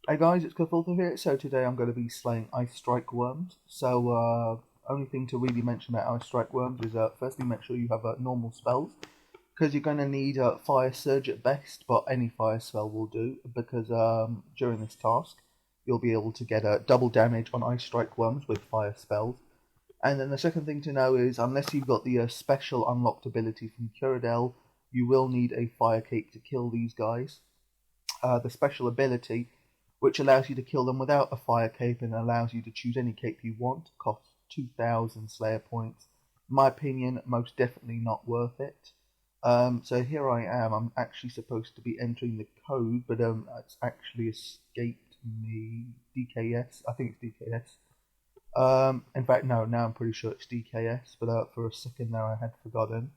Hey guys, it's Cthulthu here. So today I'm going to be slaying Ice Strykwyrms. Only thing to really mention about Ice Strykwyrms is firstly make sure you have normal spells, because you're going to need Fire Surge at best, but any fire spell will do, because during this task you'll be able to get double damage on Ice Strykwyrms with fire spells. And then the second thing to know is, unless you've got the special unlocked ability from Curadel, you will need a Fire Cape to kill these guys. The special ability, which allows you to kill them without a fire cape and allows you to choose any cape you want, costs 2,000 Slayer points. In my opinion, most definitely not worth it. So here I am. I'm actually supposed to be entering the code, but it's actually escaped me. DKS, I think it's DKS. In fact, no. Now I'm pretty sure it's DKS, but for a second there I had forgotten,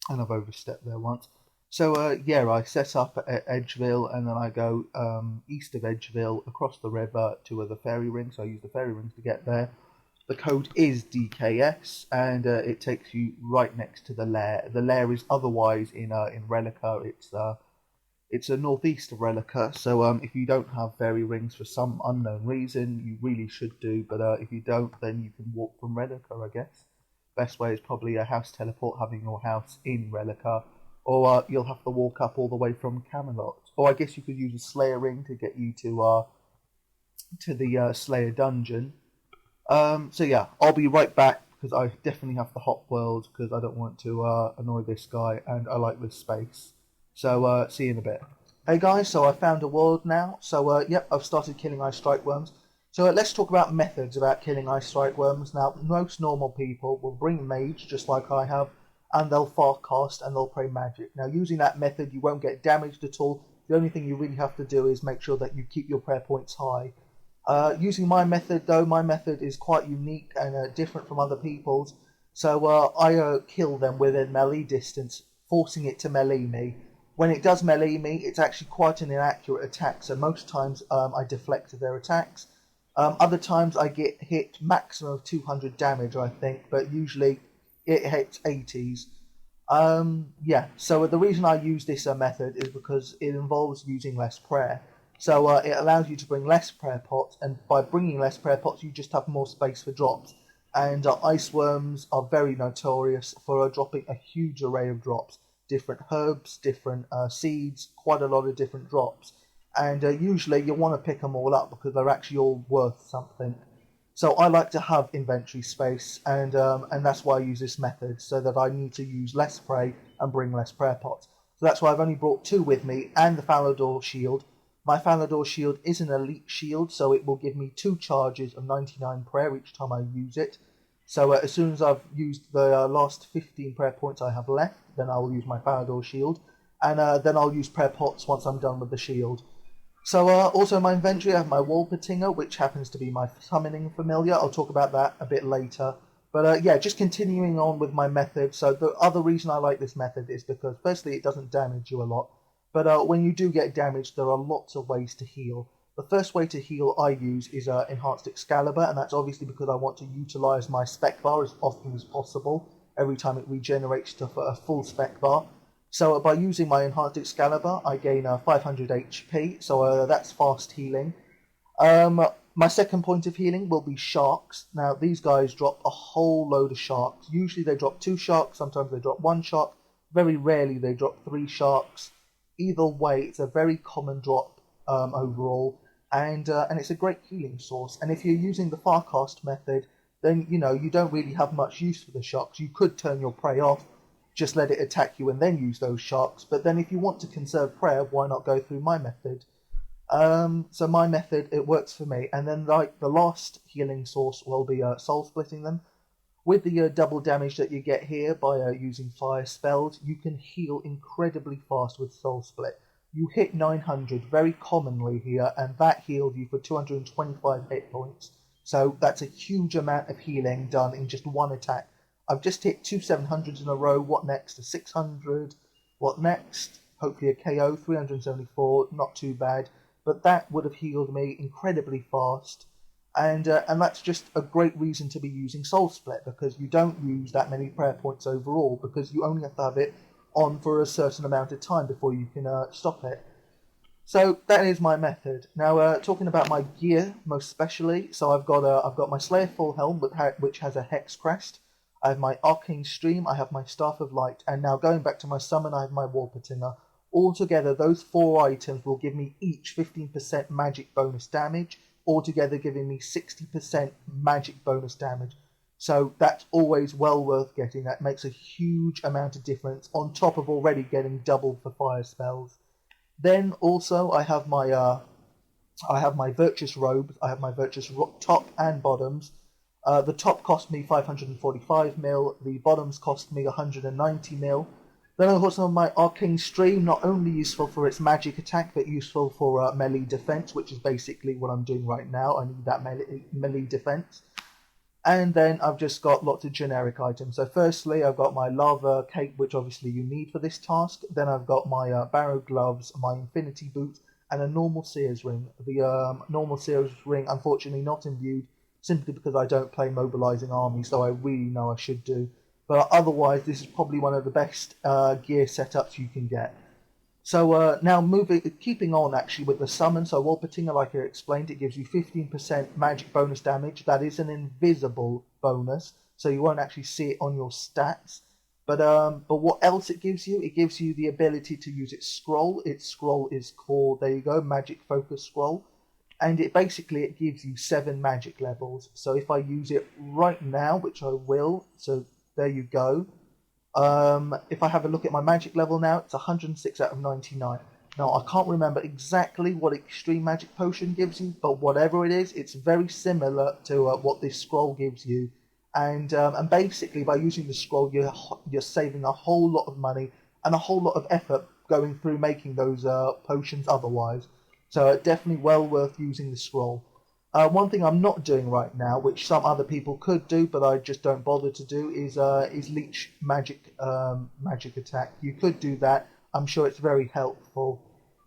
and I've overstepped there once. So yeah, I set up at Edgeville, and then I go east of Edgeville across the river to the fairy ring. So I use the fairy rings to get there. The code is DKS, and it takes you right next to the lair. The lair is otherwise in Relica. It's a northeast of Relica. So if you don't have fairy rings for some unknown reason, you really should do. But if you don't, then you can walk from Relica, I guess. Best way is probably a house teleport, having your house in Relica, or you'll have to walk up all the way from Camelot. Or I guess you could use a Slayer ring to get you to the Slayer dungeon. So yeah, I'll be right back because I definitely have to hop world because I don't want to annoy this guy and I like this space. So see you in a bit. Hey guys, so I found a world now. So yep, I've started killing Ice Strykwyrms. So let's talk about methods about killing Ice Strykwyrms. Now, most normal people will bring mage just like I have, and they'll farcast and they'll pray magic. Now, using that method, you won't get damaged at all. The only thing you really have to do is make sure that you keep your prayer points high. Using my method, though, my method is quite unique and different from other people's. So I kill them within melee distance, forcing it to melee me. When it does melee me, it's actually quite an inaccurate attack, so most times I deflect their attacks. Other times I get hit maximum of 200 damage, I think, but usually it hits 80s. Yeah, so the reason I use this method is because it involves using less prayer. So it allows you to bring less prayer pots, and by bringing less prayer pots, you just have more space for drops. And ice worms are very notorious for dropping a huge array of drops, different herbs, different seeds, quite a lot of different drops. And usually you want to pick them all up because they're actually all worth something. So I like to have inventory space, and that's why I use this method, so that I need to use less prey and bring less prayer pots. So that's why I've only brought two with me, and the Falador shield. My Falador shield is an elite shield, so it will give me 2 charges of 99 prayer each time I use it. So as soon as I've used the last 15 prayer points I have left, then I will use my Falador shield, and then I'll use prayer pots once I'm done with the shield. So also in my inventory I have my Wolpertinger, which happens to be my summoning familiar. I'll talk about that a bit later. But yeah, just continuing on with my method. So the other reason I like this method is because firstly it doesn't damage you a lot. But when you do get damaged, there are lots of ways to heal. The first way to heal I use is Enhanced Excalibur, and that's obviously because I want to utilise my spec bar as often as possible every time it regenerates to a full spec bar. So by using my Enhanced Excalibur, I gain 500 HP, so that's fast healing. My second point of healing will be sharks. Now, these guys drop a whole load of sharks. Usually they drop 2 sharks, sometimes they drop 1 shark. Very rarely they drop 3 sharks. Either way, it's a very common drop overall, and it's a great healing source. And if you're using the Farcast method, then you don't really have much use for the sharks. You could turn your prey off, just let it attack you and then use those sharks. But then if you want to conserve prayer, why not go through my method? So my method, it works for me. And then like the last healing source will be soul splitting them. With the double damage that you get here by using fire spells, you can heal incredibly fast with soul split. You hit 900 very commonly here, and that healed you for 225 hit points. So that's a huge amount of healing done in just one attack. I've just hit 2 700s in a row. What next? A 600. What next? Hopefully a KO. 374. Not too bad. But that would have healed me incredibly fast. And that's just a great reason to be using Soul Split, because you don't use that many prayer points overall, because you only have to have it on for a certain amount of time before you can stop it. So that is my method. Now, talking about my gear, most especially, so I've got my Slayer full helm, which has a hex crest. I have my arcane stream. I have my staff of light, and now going back to my summon, I have my war patina. Altogether, those 4 items will give me each 15% magic bonus damage, altogether giving me 60% magic bonus damage. So that's always well worth getting. That makes a huge amount of difference on top of already getting double for fire spells. Then also I have my Virtuous robes. I have my Virtuous top and bottoms. The top cost me 545 mil. The bottoms cost me 190 mil. Then of course my Arcane Stream, not only useful for its magic attack, but useful for melee defense, which is basically what I'm doing right now. I need that melee defense. And then I've just got lots of generic items. So firstly, I've got my lava cape, which obviously you need for this task. Then I've got my barrow gloves, my infinity boots, and a normal seer's ring. The normal seer's ring, unfortunately, not imbued, simply because I don't play mobilizing army, so I really know I should do. But otherwise, this is probably one of the best gear setups you can get. So now keeping on actually with the summon. So Wolpertinger, like I explained, it gives you 15% magic bonus damage. That is an invisible bonus, so you won't actually see it on your stats. But what else it gives you? It gives you the ability to use its scroll. Its scroll is called, there you go, Magic Focus Scroll. And it gives you 7 magic levels. So if I use it right now, which I will, so there you go. If I have a look at my magic level now, it's 106 out of 99. Now, I can't remember exactly what Extreme Magic Potion gives you, but whatever it is, it's very similar to what this scroll gives you. And basically, by using the scroll, you're saving a whole lot of money and a whole lot of effort going through making those potions otherwise. So definitely well worth using the scroll. One thing I'm not doing right now, which some other people could do, but I just don't bother to do, is leech magic attack. You could do that. I'm sure it's very helpful,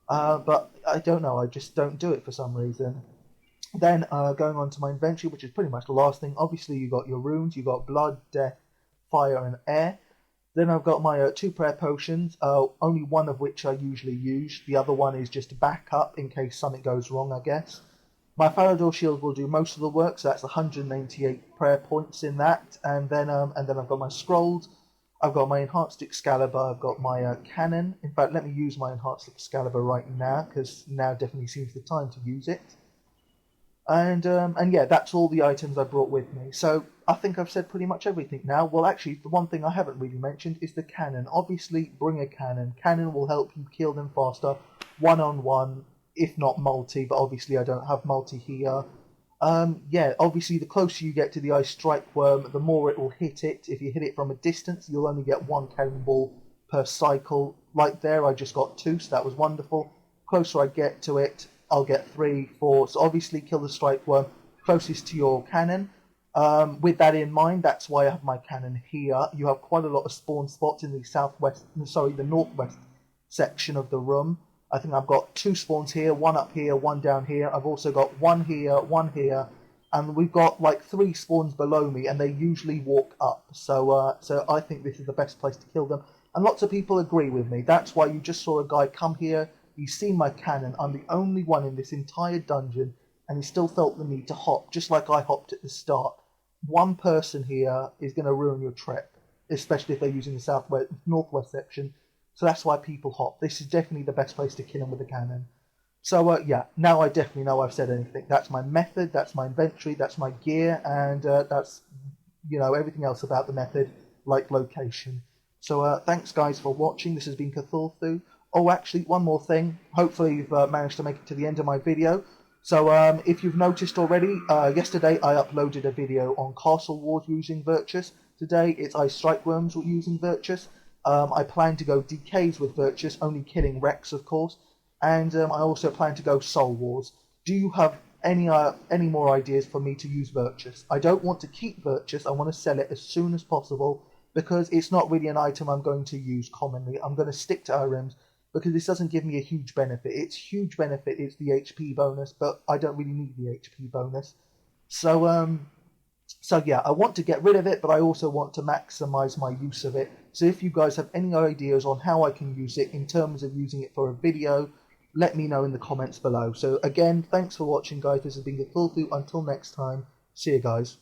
but I don't know. I just don't do it for some reason. Then going on to my inventory, which is pretty much the last thing. Obviously, you got your runes. You got blood, death, fire, and air. Then I've got my 2 prayer potions, only one of which I usually use. The other one is just a backup in case something goes wrong, I guess. My Farador shield will do most of the work, so that's 188 prayer points in that. And then I've got my scrolls. I've got my enhanced Excalibur. I've got my cannon. In fact, let me use my enhanced Excalibur right now, because now definitely seems the time to use it. And yeah, that's all the items I brought with me. So I think I've said pretty much everything now. Well, actually, the one thing I haven't really mentioned is the cannon. Obviously, bring a cannon. Cannon will help you kill them faster, one-on-one, if not multi, but obviously I don't have multi here. Yeah, obviously the closer you get to the Ice Strykwyrm, the more it will hit it. If you hit it from a distance, you'll only get 1 cannonball per cycle. Like there, I just got 2, so that was wonderful. Closer I get to it, I'll get 3, 4. So obviously kill the Strykwyrm closest to your cannon. With that in mind, that's why I have my cannon here. You have quite a lot of spawn spots in the northwest section of the room. I think I've got 2 spawns here, 1 up here, 1 down here. I've also got 1 here, and we've got like 3 spawns below me, and they usually walk up. So I think this is the best place to kill them. And lots of people agree with me. That's why you just saw a guy come here. He's seen my cannon. I'm the only one in this entire dungeon, and he still felt the need to hop, just like I hopped at the start. One person here is going to ruin your trip, especially if they're using the northwest section. So that's why people hop. This is definitely the best place to kill them with a cannon. So yeah, now I definitely know I've said anything. That's my method, that's my inventory, that's my gear, and that's, everything else about the method, like location. So thanks guys for watching. This has been Cthulthu. Oh, actually, one more thing. Hopefully you've managed to make it to the end of my video. So if you've noticed already, yesterday I uploaded a video on Castle Wars using Virtuous. Today it's Ice Strykwyrms using Virtuous. I plan to go DKs with Virtuous, only killing Rex, of course. And I also plan to go Soul Wars. Do you have any more ideas for me to use Virtuous? I don't want to keep Virtuous. I want to sell it as soon as possible, because it's not really an item I'm going to use commonly. I'm going to stick to Irms, because this doesn't give me a huge benefit. Its huge benefit is the HP bonus, but I don't really need the HP bonus. So yeah, I want to get rid of it, but I also want to maximize my use of it. So if you guys have any ideas on how I can use it in terms of using it for a video, let me know in the comments below. So again, thanks for watching, guys. This has been Cthulthu. Until next time, see you guys.